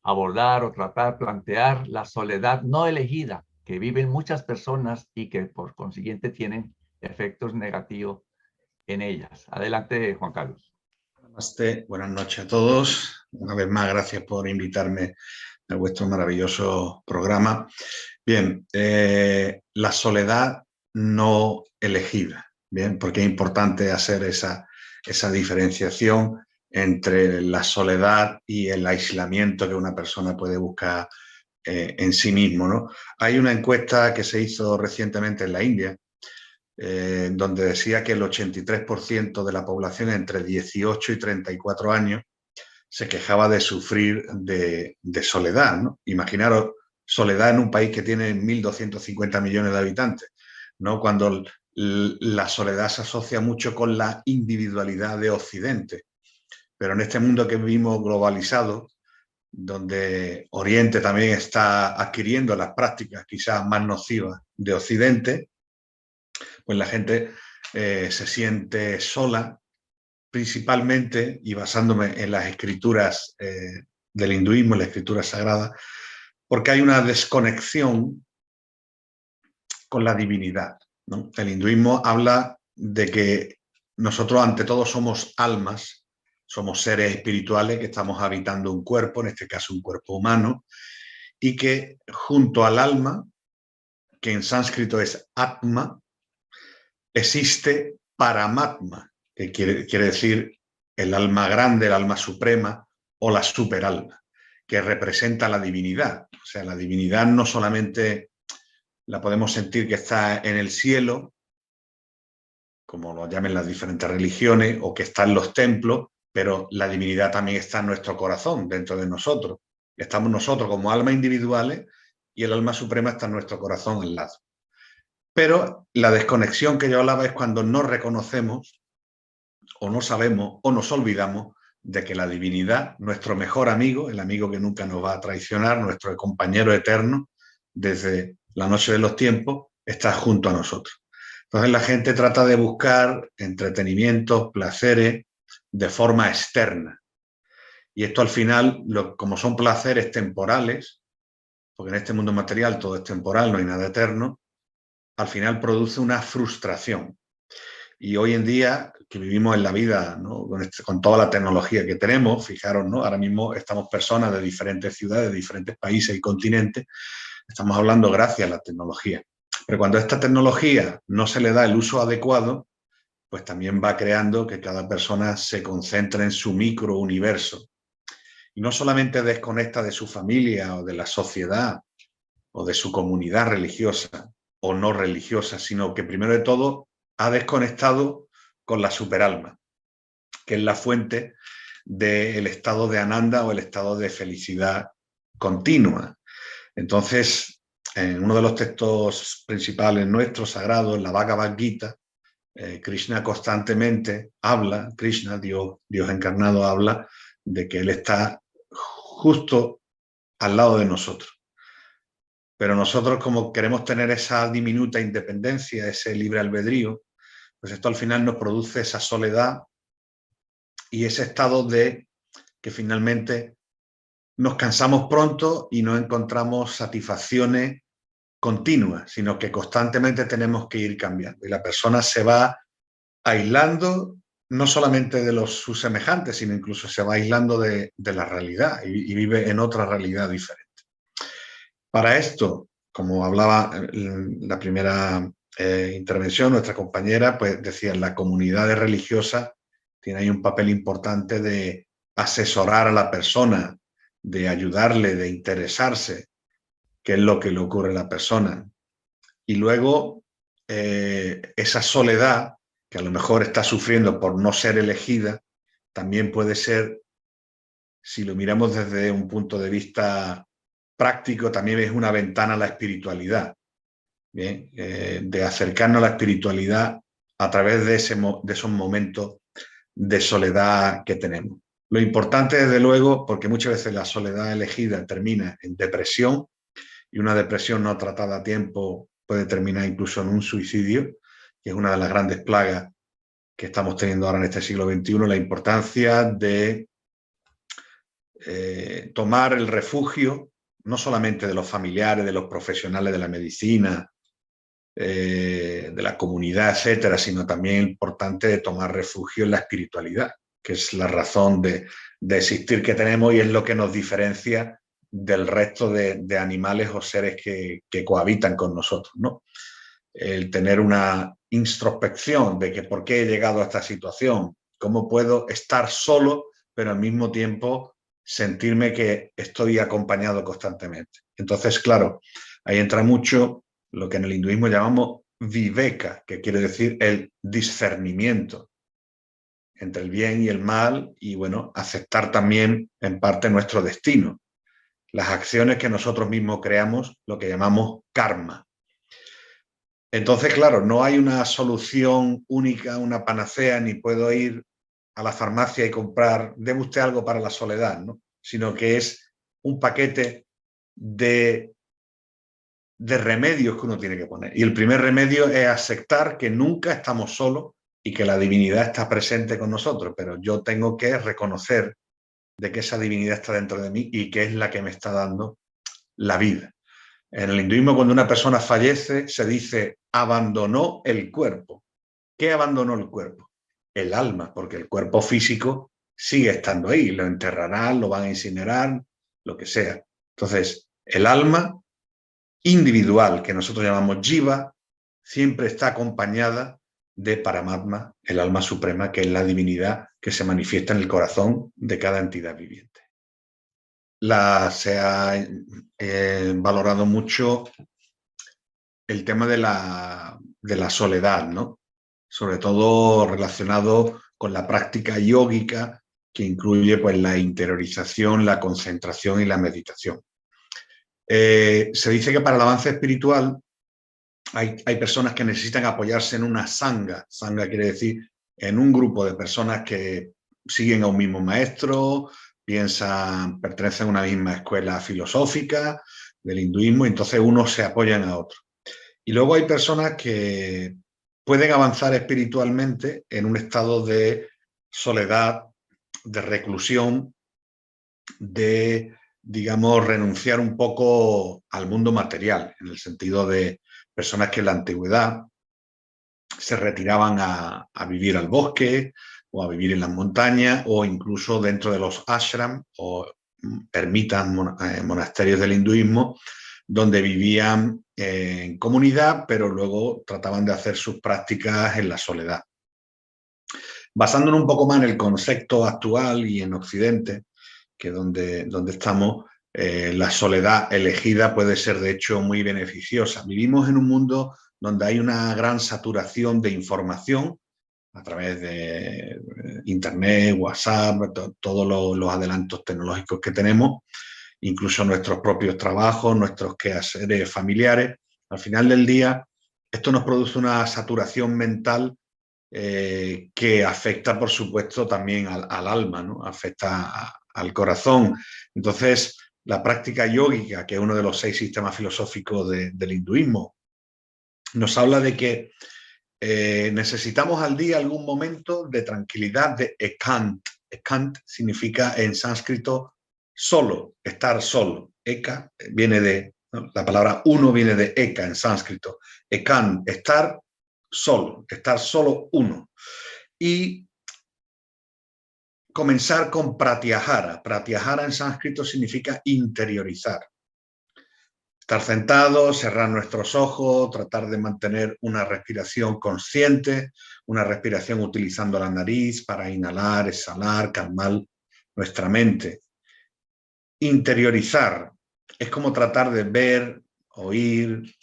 abordar o tratar, plantear la soledad no elegida que viven muchas personas y que por consiguiente tienen efectos negativos en ellas. Adelante, Juan Carlos. Namaste, buenas noches a todos. Una vez más, gracias por invitarme a vuestro maravilloso programa. Bien, la soledad no elegida, bien, porque es importante hacer esa diferenciación entre la soledad y el aislamiento que una persona puede buscar en sí mismo, ¿no? Hay una encuesta que se hizo recientemente en la India, donde decía que el 83% de la población entre 18 y 34 años se quejaba de sufrir de soledad, ¿no? Imaginaros soledad en un país que tiene 1.250 millones de habitantes, ¿no? Cuando la soledad se asocia mucho con la individualidad de Occidente. Pero en este mundo que vivimos globalizado, donde Oriente también está adquiriendo las prácticas quizás más nocivas de Occidente, pues la gente se siente sola, principalmente, y basándome en las escrituras del hinduismo, en la escritura sagrada, porque hay una desconexión con la divinidad, ¿no? El hinduismo habla de que nosotros ante todo somos almas, somos seres espirituales que estamos habitando un cuerpo, en este caso un cuerpo humano, y que junto al alma, que en sánscrito es Atma, existe Paramatma, que quiere decir el alma grande, el alma suprema o la superalma, que representa la divinidad. O sea, la divinidad no solamente la podemos sentir que está en el cielo, como lo llamen las diferentes religiones, o que está en los templos, pero la divinidad también está en nuestro corazón, dentro de nosotros. Estamos nosotros como almas individuales y el alma suprema está en nuestro corazón al lado. Pero la desconexión que yo hablaba es cuando no reconocemos o no sabemos o nos olvidamos de que la divinidad, nuestro mejor amigo, el amigo que nunca nos va a traicionar, nuestro compañero eterno, desde la noche de los tiempos, está junto a nosotros. Entonces la gente trata de buscar entretenimientos, placeres, de forma externa. Y esto al final, como son placeres temporales, porque en este mundo material todo es temporal, no hay nada eterno, al final produce una frustración. Y hoy en día, que vivimos en la vida, ¿no? Con toda la tecnología que tenemos, fijaros, ¿no? Ahora mismo estamos personas de diferentes ciudades, de diferentes países y continentes, estamos hablando gracias a la tecnología. Pero cuando a esta tecnología no se le da el uso adecuado, pues también va creando que cada persona se concentre en su microuniverso. Y no solamente desconecta de su familia o de la sociedad o de su comunidad religiosa o no religiosa, sino que primero de todo ha desconectado con la superalma, que es la fuente del estado de Ananda o el estado de felicidad continua. Entonces, en uno de los textos principales nuestros, sagrados, la Bhagavad Gita, Krishna constantemente habla, Krishna, Dios encarnado, habla de que Él está justo al lado de nosotros. Pero nosotros, como queremos tener esa diminuta independencia, ese libre albedrío, pues esto al final nos produce esa soledad y ese estado de que finalmente nos cansamos pronto y no encontramos satisfacciones continuas, sino que constantemente tenemos que ir cambiando. Y la persona se va aislando no solamente de sus semejantes, sino incluso se va aislando de la realidad y vive en otra realidad diferente. Para esto, como hablaba en la primera intervención, nuestra compañera, pues decía, las comunidades religiosas tienen ahí un papel importante de asesorar a la persona, de ayudarle, de interesarse, qué es lo que le ocurre a la persona. Y luego, esa soledad, que a lo mejor está sufriendo por no ser elegida, también puede ser, si lo miramos desde un punto de vista práctico, también es una ventana a la espiritualidad. Bien, de acercarnos a la espiritualidad a través de esos momentos de soledad que tenemos. Lo importante, desde luego, porque muchas veces la soledad elegida termina en depresión y una depresión no tratada a tiempo puede terminar incluso en un suicidio, que es una de las grandes plagas que estamos teniendo ahora en este siglo XXI, la importancia de tomar el refugio, no solamente de los familiares, de los profesionales de la medicina, de la comunidad, etcétera, sino también importante de tomar refugio en la espiritualidad, que es la razón de existir que tenemos y es lo que nos diferencia del resto de animales o seres que cohabitan con nosotros, ¿no? El tener una introspección de que por qué he llegado a esta situación, cómo puedo estar solo, pero al mismo tiempo sentirme que estoy acompañado constantemente. Entonces, claro, ahí entra mucho lo que en el hinduismo llamamos viveka, que quiere decir el discernimiento entre el bien y el mal y, bueno, aceptar también en parte nuestro destino. Las acciones que nosotros mismos creamos, lo que llamamos karma. Entonces, claro, no hay una solución única, una panacea, ni puedo ir a la farmacia y comprar, deme usted algo para la soledad, ¿no? Sino que es un paquete de remedios que uno tiene que poner. Y el primer remedio es aceptar que nunca estamos solos y que la divinidad está presente con nosotros, pero yo tengo que reconocer de que esa divinidad está dentro de mí y que es la que me está dando la vida. En el hinduismo, cuando una persona fallece, se dice abandonó el cuerpo. ¿Qué abandonó el cuerpo? El alma, porque el cuerpo físico sigue estando ahí, lo enterrarán, lo van a incinerar, lo que sea. Entonces, el alma individual, que nosotros llamamos jiva, siempre está acompañada de Paramatma, el alma suprema, que es la divinidad que se manifiesta en el corazón de cada entidad viviente. Se ha valorado mucho el tema de la soledad, ¿no? Sobre todo relacionado con la práctica yógica, que incluye pues, la interiorización, la concentración y la meditación. Se dice que para el avance espiritual hay personas que necesitan apoyarse en una sangha. Sangha quiere decir en un grupo de personas que siguen a un mismo maestro, pertenecen a una misma escuela filosófica del hinduismo, y entonces unos se apoyan a otros. Y luego hay personas que pueden avanzar espiritualmente en un estado de soledad, de reclusión, de, digamos, renunciar un poco al mundo material, en el sentido de personas que en la antigüedad se retiraban a vivir al bosque o a vivir en las montañas o incluso dentro de los ashram o ermitas, monasterios del hinduismo, donde vivían en comunidad, pero luego trataban de hacer sus prácticas en la soledad. Basándonos un poco más en el concepto actual y en Occidente, que es donde estamos, la soledad elegida puede ser de hecho muy beneficiosa. Vivimos en un mundo donde hay una gran saturación de información a través de Internet, WhatsApp, todos los adelantos tecnológicos que tenemos, incluso nuestros propios trabajos, nuestros quehaceres familiares. Al final del día, esto nos produce una saturación mental que afecta, por supuesto, también al alma, ¿no? Afecta al corazón. Entonces, la práctica yógica, que es uno de los 6 sistemas filosóficos del hinduismo, nos habla de que necesitamos al día algún momento de tranquilidad, de ekant. Ekant significa en sánscrito solo, estar solo. Eka viene de, ¿no? La palabra uno viene de eka en sánscrito. Ekant, estar solo uno. Y comenzar con pratyahara. Pratyahara en sánscrito significa interiorizar. Estar sentado, cerrar nuestros ojos, tratar de mantener una respiración consciente, una respiración utilizando la nariz para inhalar, exhalar, calmar nuestra mente. Interiorizar es como tratar de ver, oír,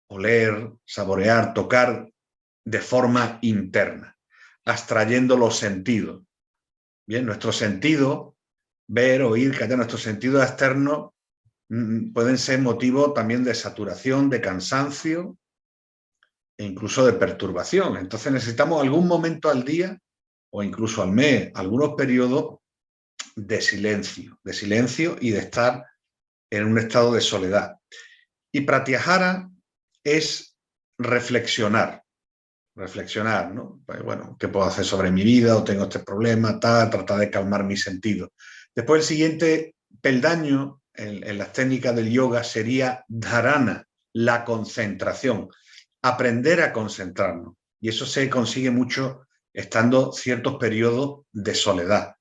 oler, saborear, tocar de forma interna, abstrayendo los sentidos. Bien, nuestro sentido, ver, oír, callar, nuestros sentidos externos pueden ser motivo también de saturación, de cansancio e incluso de perturbación. Entonces necesitamos algún momento al día o incluso al mes, algunos periodos de silencio y de estar en un estado de soledad. Y pratyahara es reflexionar, ¿no? Pues bueno, ¿qué puedo hacer sobre mi vida? O tengo este problema, tal, tratar de calmar mis sentidos. Después el siguiente peldaño en las técnicas del yoga sería dharana, la concentración, aprender a concentrarnos. Y eso se consigue mucho estando ciertos periodos de soledad.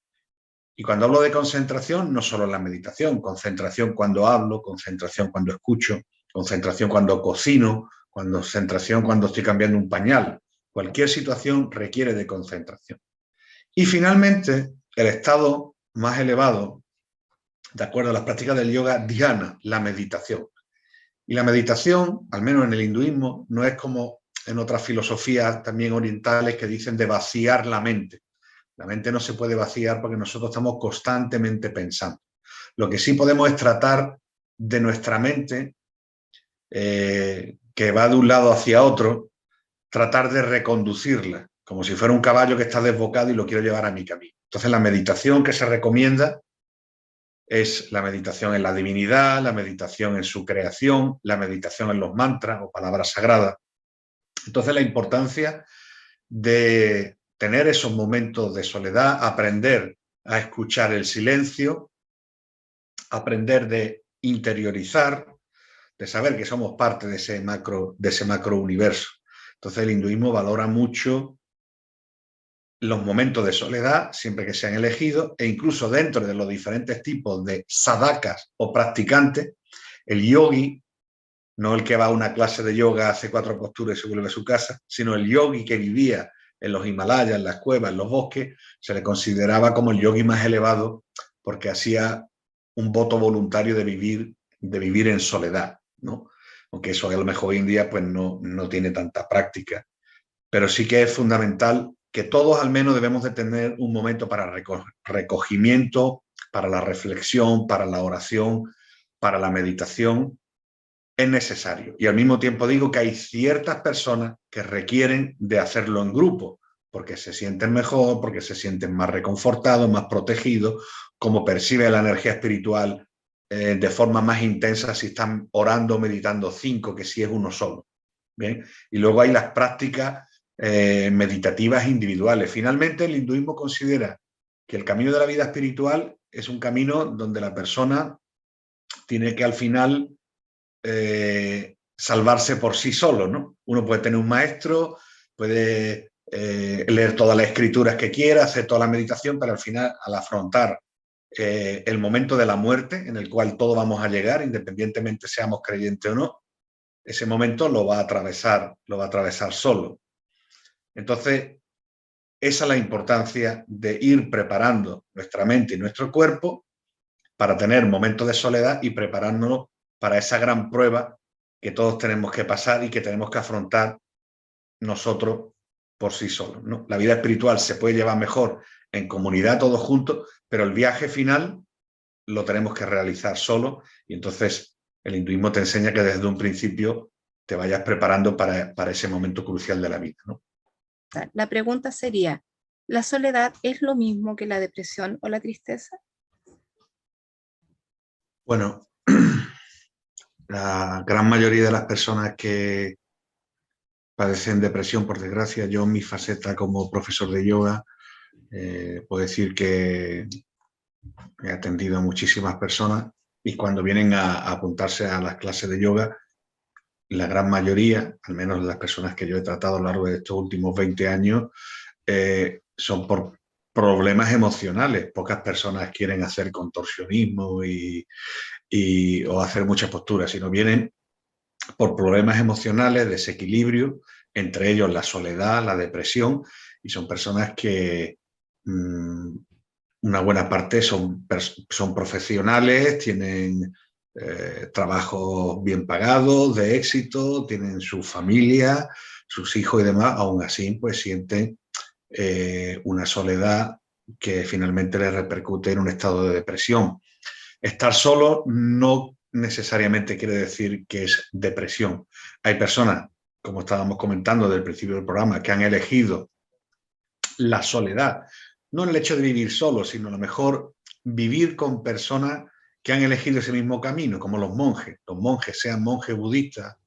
Y cuando hablo de concentración, no solo en la meditación, concentración cuando hablo, concentración cuando escucho, concentración cuando cocino, concentración cuando estoy cambiando un pañal. Cualquier situación requiere de concentración. Y finalmente, el estado más elevado, de acuerdo a las prácticas del yoga, dhyana, la meditación. Y la meditación, al menos en el hinduismo, no es como en otras filosofías también orientales que dicen de vaciar la mente. La mente no se puede vaciar porque nosotros estamos constantemente pensando. Lo que sí podemos es tratar de nuestra mente, que va de un lado hacia otro, tratar de reconducirla, como si fuera un caballo que está desbocado y lo quiero llevar a mi camino. Entonces la meditación que se recomienda es la meditación en la divinidad, la meditación en su creación, la meditación en los mantras o palabras sagradas. Entonces la importancia de tener esos momentos de soledad, aprender a escuchar el silencio, aprender de interiorizar, de saber que somos parte de ese macro universo. Entonces el hinduismo valora mucho los momentos de soledad, siempre que sean elegidos, e incluso dentro de los diferentes tipos de sadhakas o practicantes, el yogi, no el que va a una clase de yoga, hace 4 posturas y se vuelve a su casa, sino el yogi que vivía en los Himalayas, en las cuevas, en los bosques, se le consideraba como el yogi más elevado porque hacía un voto voluntario de vivir en soledad, ¿no? Aunque eso a lo mejor hoy en día pues no tiene tanta práctica. Pero sí que es fundamental que todos al menos debemos de tener un momento para recogimiento, para la reflexión, para la oración, para la meditación. Es necesario. Y al mismo tiempo digo que hay ciertas personas que requieren de hacerlo en grupo, porque se sienten mejor, porque se sienten más reconfortados, más protegidos, como percibe la energía espiritual de forma más intensa si están orando, meditando 5, que si es uno solo. Bien. Y luego hay las prácticas meditativas individuales. Finalmente, el hinduismo considera que el camino de la vida espiritual es un camino donde la persona tiene que al final salvarse por sí solo, ¿no? Uno puede tener un maestro, puede leer todas las escrituras que quiera, hacer toda la meditación, pero al final, al afrontar el momento de la muerte, en el cual todos vamos a llegar, independientemente seamos creyentes o no, ese momento lo va a atravesar solo. Entonces, esa es la importancia de ir preparando nuestra mente y nuestro cuerpo para tener momentos de soledad y preparándonos para esa gran prueba que todos tenemos que pasar y que tenemos que afrontar nosotros por sí solos, ¿no? La vida espiritual se puede llevar mejor en comunidad, todos juntos, pero el viaje final lo tenemos que realizar solo, y entonces el hinduismo te enseña que desde un principio te vayas preparando para ese momento crucial de la vida, ¿no? La pregunta sería, ¿la soledad es lo mismo que la depresión o la tristeza? Bueno, la gran mayoría de las personas que padecen depresión, por desgracia, yo en mi faceta como profesor de yoga, puedo decir que he atendido a muchísimas personas y cuando vienen a apuntarse a las clases de yoga, la gran mayoría, al menos las personas que yo he tratado a lo largo de estos últimos 20 años, son por problemas emocionales. Pocas personas quieren hacer contorsionismo o hacer muchas posturas, sino vienen por problemas emocionales, desequilibrio, entre ellos la soledad, la depresión, y son personas que una buena parte son profesionales, tienen trabajos bien pagados, de éxito, tienen su familia, sus hijos y demás, aún así pues sienten una soledad que finalmente les repercute en un estado de depresión. Estar solo no necesariamente quiere decir que es depresión. Hay personas, como estábamos comentando desde el principio del programa, que han elegido la soledad, no en el hecho de vivir solo, sino a lo mejor vivir con personas que han elegido ese mismo camino, como los monjes. Los monjes, sean monjes budistas,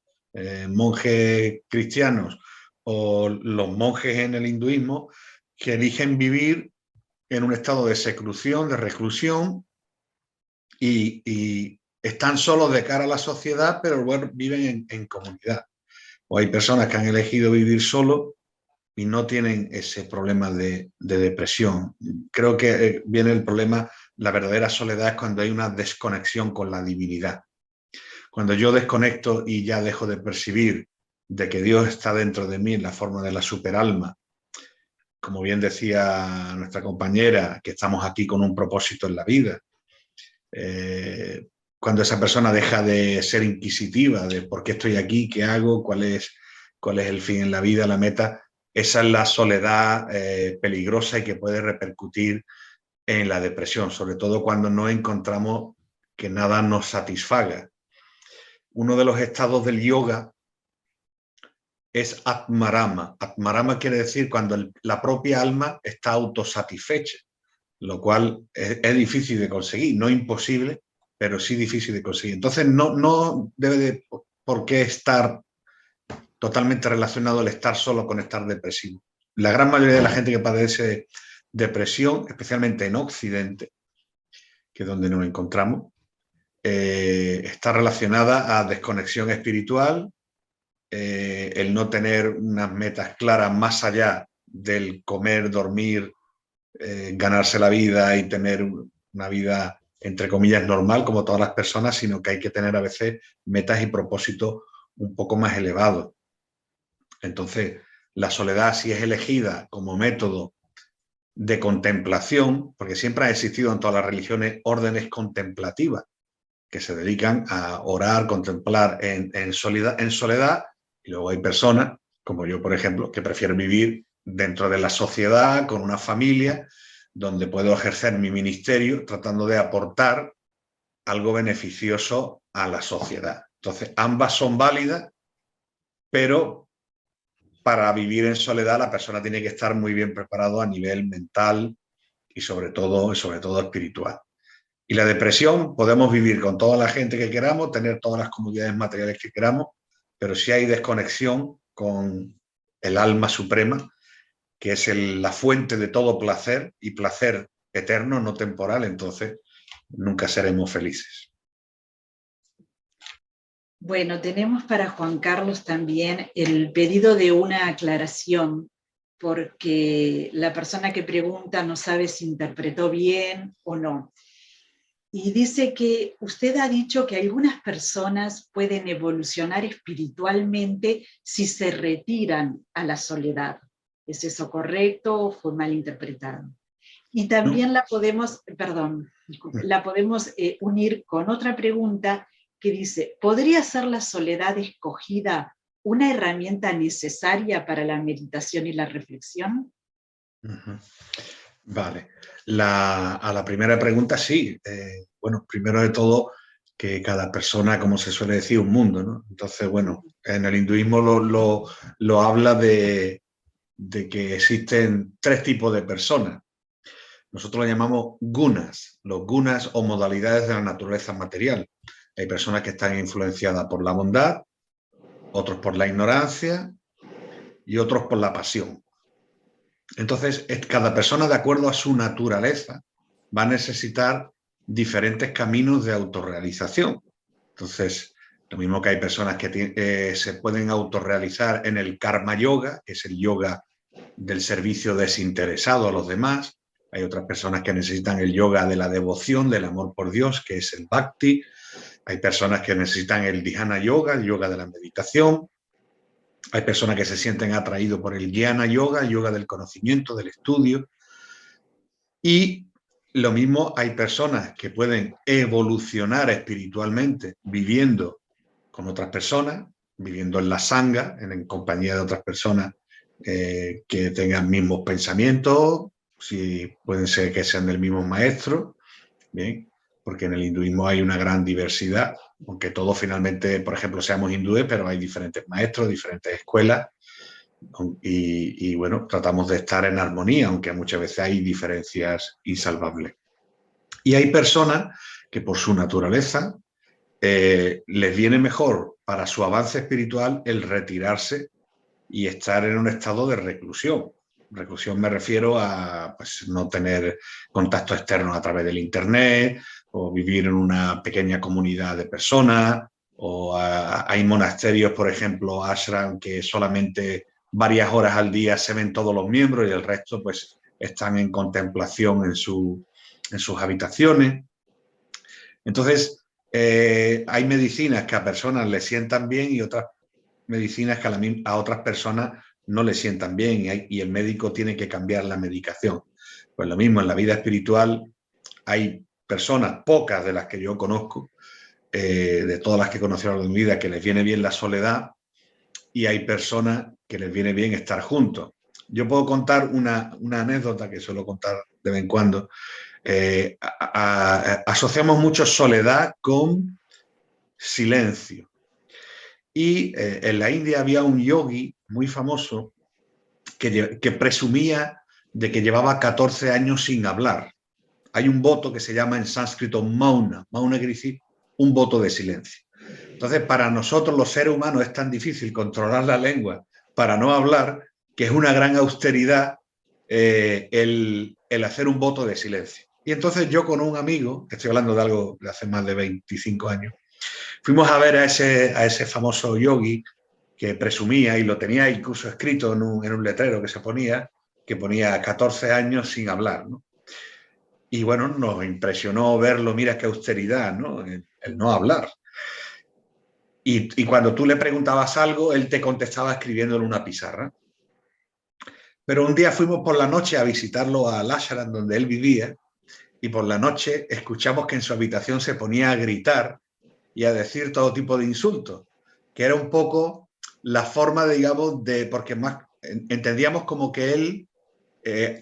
monjes cristianos o los monjes en el hinduismo, que eligen vivir en un estado de seclusión, de reclusión, y están solos de cara a la sociedad, pero bueno, viven en comunidad. O hay personas que han elegido vivir solos y no tienen ese problema de depresión. Creo que viene el problema, la verdadera soledad es cuando hay una desconexión con la divinidad. Cuando yo desconecto y ya dejo de percibir de que Dios está dentro de mí en la forma de la superalma, como bien decía nuestra compañera, que estamos aquí con un propósito en la vida. Cuando esa persona deja de ser inquisitiva de por qué estoy aquí, qué hago, cuál es el fin en la vida, la meta, esa es la soledad peligrosa y que puede repercutir en la depresión, sobre todo cuando no encontramos que nada nos satisfaga. Uno de los estados del yoga es Atmarama. Atmarama quiere decir cuando la propia alma está autosatisfecha, lo cual es difícil de conseguir, no imposible, pero sí difícil de conseguir. Entonces no debe de por qué estar totalmente relacionado el estar solo con estar depresivo. La gran mayoría de la gente que padece depresión, especialmente en Occidente, que es donde nos encontramos, está relacionada a desconexión espiritual, el no tener unas metas claras más allá del comer, dormir, ganarse la vida y tener una vida, entre comillas, normal como todas las personas, sino que hay que tener a veces metas y propósitos un poco más elevados. Entonces, la soledad, si es elegida como método de contemplación, porque siempre ha existido en todas las religiones órdenes contemplativas que se dedican a orar, contemplar en soledad, y luego hay personas, como yo, por ejemplo, que prefieren vivir dentro de la sociedad, con una familia, donde puedo ejercer mi ministerio tratando de aportar algo beneficioso a la sociedad. Entonces, ambas son válidas, pero para vivir en soledad la persona tiene que estar muy bien preparado a nivel mental y sobre todo espiritual. Y la depresión, podemos vivir con toda la gente que queramos, tener todas las comodidades materiales que queramos, pero si hay desconexión con el alma suprema, que es la fuente de todo placer y placer eterno, no temporal, entonces nunca seremos felices. Bueno, tenemos para Juan Carlos también el pedido de una aclaración, porque la persona que pregunta no sabe si interpretó bien o no. Y dice que usted ha dicho que algunas personas pueden evolucionar espiritualmente si se retiran a la soledad. ¿Es eso correcto o fue mal interpretado? Y también la podemos, la podemos unir con otra pregunta que dice, ¿podría ser la soledad escogida una herramienta necesaria para la meditación y la reflexión? Vale. A la primera pregunta, sí. Bueno, primero de todo, que cada persona, como se suele decir, un mundo, ¿no? Entonces, bueno, en el hinduismo lo habla de que existen 3 tipos de personas. Nosotros lo llamamos gunas, los gunas o modalidades de la naturaleza material. Hay personas que están influenciadas por la bondad, otros por la ignorancia y otros por la pasión. Entonces, cada persona, de acuerdo a su naturaleza, va a necesitar diferentes caminos de autorrealización. Entonces, lo mismo que hay personas que se pueden autorrealizar en el karma yoga, que es el yoga del servicio desinteresado a los demás. Hay otras personas que necesitan el yoga de la devoción, del amor por Dios, que es el bhakti. Hay personas que necesitan el dhyana yoga, el yoga de la meditación. Hay personas que se sienten atraídos por el jnana yoga, el yoga del conocimiento, del estudio. Y lo mismo, hay personas que pueden evolucionar espiritualmente viviendo con otras personas, viviendo en la sangha, en compañía de otras personas que tengan mismos pensamientos, si pueden ser que sean del mismo maestro, ¿bien? Porque en el hinduismo hay una gran diversidad, aunque todos finalmente, por ejemplo, seamos hindúes, pero hay diferentes maestros, diferentes escuelas, y bueno, tratamos de estar en armonía, aunque muchas veces hay diferencias insalvables. Y hay personas que por su naturaleza les viene mejor para su avance espiritual el retirarse y estar en un estado de reclusión. Reclusión me refiero a pues, no tener contacto externo a través del internet, o vivir en una pequeña comunidad de personas, o hay monasterios, por ejemplo, ashram, que solamente varias horas al día se ven todos los miembros y el resto pues están en contemplación en sus habitaciones. Entonces, hay medicinas que a personas les sientan bien y otras medicinas que a otras personas no les sientan bien, y el médico tiene que cambiar la medicación. Pues lo mismo, en la vida espiritual hay personas, pocas de las que yo conozco, de todas las que he conocido en mi vida, que les viene bien la soledad, y hay personas que les viene bien estar juntos. Yo puedo contar una anécdota que suelo contar de vez en cuando. Asociamos mucho soledad con silencio. Y en la India había un yogi muy famoso que presumía de que llevaba 14 años sin hablar. Hay un voto que se llama en sánscrito mauna. Mauna quiere decir un voto de silencio. Entonces, para nosotros los seres humanos es tan difícil controlar la lengua para no hablar, que es una gran austeridad el hacer un voto de silencio. Y entonces yo con un amigo, estoy hablando de algo de hace más de 25 años, fuimos a ver a ese famoso yogi que presumía, y lo tenía incluso escrito en un letrero que ponía 14 años sin hablar, ¿no? Y bueno, nos impresionó verlo, mira qué austeridad, ¿no? El no hablar. Y cuando tú le preguntabas algo, él te contestaba escribiendo en una pizarra. Pero un día fuimos por la noche a visitarlo al ashram donde él vivía, y por la noche escuchamos que en su habitación se ponía a gritar y a decir todo tipo de insultos, que era un poco la forma, digamos, porque más entendíamos como que él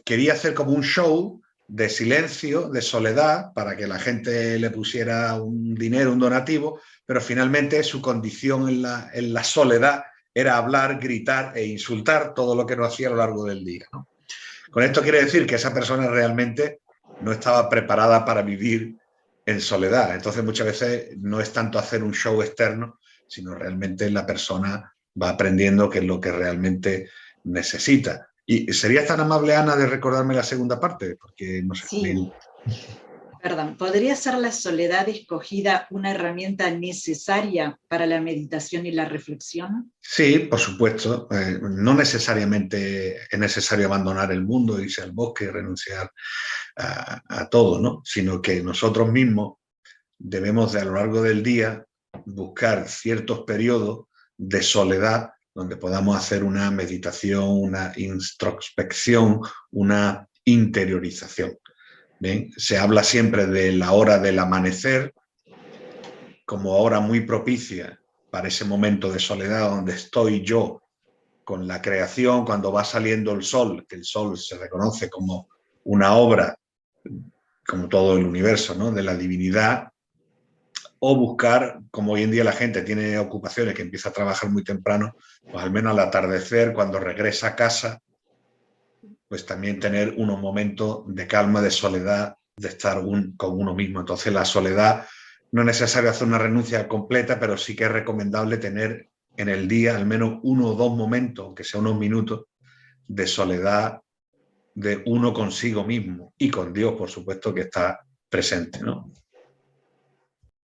quería hacer como un show de silencio, de soledad, para que la gente le pusiera un dinero, un donativo, pero finalmente su condición en la soledad era hablar, gritar e insultar, todo lo que no hacía a lo largo del día, ¿no? Con esto quiere decir que esa persona realmente no estaba preparada para vivir en soledad. Entonces muchas veces no es tanto hacer un show externo, sino realmente la persona va aprendiendo qué es lo que realmente necesita. ¿Y serías tan amable, Ana, de recordarme la segunda parte? Porque no sé. Sí. Perdón, ¿podría ser la soledad escogida una herramienta necesaria para la meditación y la reflexión? Sí, por supuesto. No necesariamente es necesario abandonar el mundo, irse al bosque y renunciar a todo, ¿no? Sino que nosotros mismos debemos de, a lo largo del día, buscar ciertos periodos de soledad donde podamos hacer una meditación, una introspección, una interiorización. ¿Bien? Se habla siempre de la hora del amanecer como hora muy propicia para ese momento de soledad donde estoy yo con la creación, cuando va saliendo el sol, que el sol se reconoce como una obra, como todo el universo, ¿no?, de la divinidad. O buscar, como hoy en día la gente tiene ocupaciones que empieza a trabajar muy temprano, pues al menos al atardecer, cuando regresa a casa, pues también tener unos momentos de calma, de soledad, de estar con uno mismo. Entonces la soledad no es necesario hacer una renuncia completa, pero sí que es recomendable tener en el día al menos 1 o 2 momentos, aunque sea unos minutos, de soledad de uno consigo mismo y con Dios, por supuesto, que está presente, ¿no?